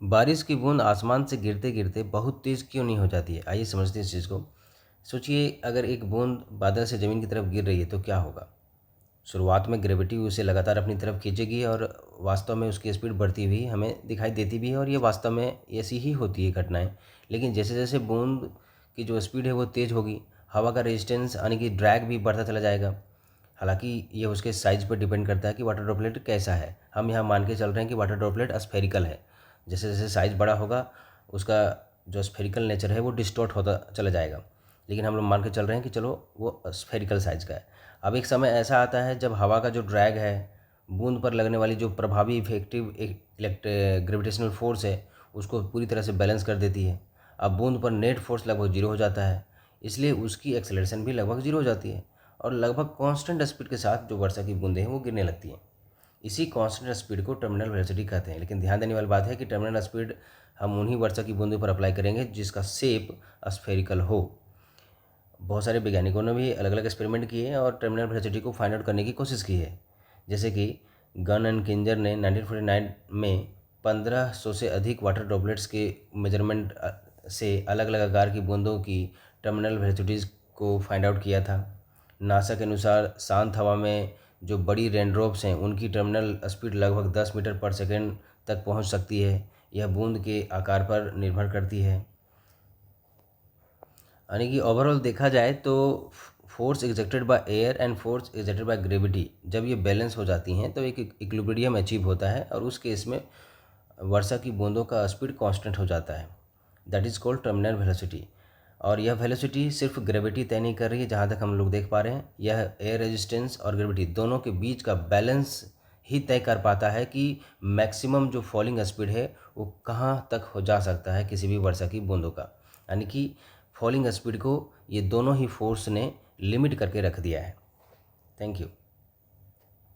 बारिश की बूंद आसमान से गिरते गिरते बहुत तेज़ क्यों नहीं हो जाती है? आइए समझते हैं इस चीज़ को। सोचिए, अगर एक बूंद बादल से ज़मीन की तरफ गिर रही है तो क्या होगा? शुरुआत में ग्रेविटी उसे लगातार अपनी तरफ खींचेगी और वास्तव में उसकी स्पीड बढ़ती हुई हमें दिखाई देती भी है, और ये वास्तव में ऐसी ही होती है घटनाएं। लेकिन जैसे जैसे बूंद की जो स्पीड है वो तेज़ होगी, हवा का रेजिस्टेंस यानी कि ड्रैग भी बढ़ता चला जाएगा। हालांकि ये उसके साइज पर डिपेंड करता है कि वाटर ड्रॉपलेट कैसा है। हम यहाँ मान के चल रहे हैं कि वाटर ड्रॉपलेट स्फेरिकल है। जैसे जैसे साइज बड़ा होगा, उसका जो स्फेरिकल नेचर है वो डिस्टॉर्ट होता चला जाएगा। लेकिन हम लोग मान के चल रहे हैं कि चलो वो स्फेरिकल साइज का है। अब एक समय ऐसा आता है जब हवा का जो ड्रैग है, बूंद पर लगने वाली जो प्रभावी इफेक्टिव इलेक्ट ग्रेविटेशनल फोर्स है, उसको पूरी तरह से बैलेंस कर देती है। अब बूंद पर नेट फोर्स लगभग जीरो हो जाता है, इसलिए उसकी एक्सेलरेशन भी लगभग जीरो हो जाती है, और लगभग कांस्टेंट स्पीड के साथ जो वर्षा की बूंदें हैं वो गिरने लगती हैं। इसी कांस्टेंट स्पीड को टर्मिनल वेलोसिटी कहते हैं। लेकिन ध्यान देने वाली बात है कि टर्मिनल स्पीड हम उन्हीं वर्षा की बूंदों पर अप्लाई करेंगे जिसका शेप स्फेरिकल हो। बहुत सारे वैज्ञानिकों ने भी अलग अलग एक्सपेरिमेंट किए और टर्मिनल वेलोसिटी को फाइंड आउट करने की कोशिश की है। जैसे कि गन एंड किंजर ने 1949 में 1500 से अधिक वाटर ड्रॉपलेट्स के मेजरमेंट से अलग अलग आकार की बूंदों की टर्मिनल वेलोसिटीज़ को फाइंड आउट किया था। नासा के अनुसार शांत हवा में जो बड़ी रेनड्रॉप्स हैं उनकी टर्मिनल स्पीड लगभग 10 मीटर पर सेकेंड तक पहुंच सकती है। यह बूंद के आकार पर निर्भर करती है। यानी कि ओवरऑल देखा जाए तो force exerted by air and force exerted by gravity जब ये बैलेंस हो जाती हैं तो एक इक्विलिब्रियम अचीव होता है, और उस केस में वर्षा की बूंदों का स्पीड कांस्टेंट हो जाता है। That is called terminal velocity. और यह वेलोसिटी सिर्फ ग्रेविटी तय नहीं कर रही है, जहाँ तक हम लोग देख पा रहे हैं। यह एयर रेजिस्टेंस और ग्रेविटी दोनों के बीच का बैलेंस ही तय कर पाता है कि मैक्सिमम जो फॉलिंग स्पीड है वो कहाँ तक हो जा सकता है किसी भी वर्षा की बूंदों का। यानी कि फॉलिंग स्पीड को ये दोनों ही फोर्स ने लिमिट करके रख दिया है। Thank you.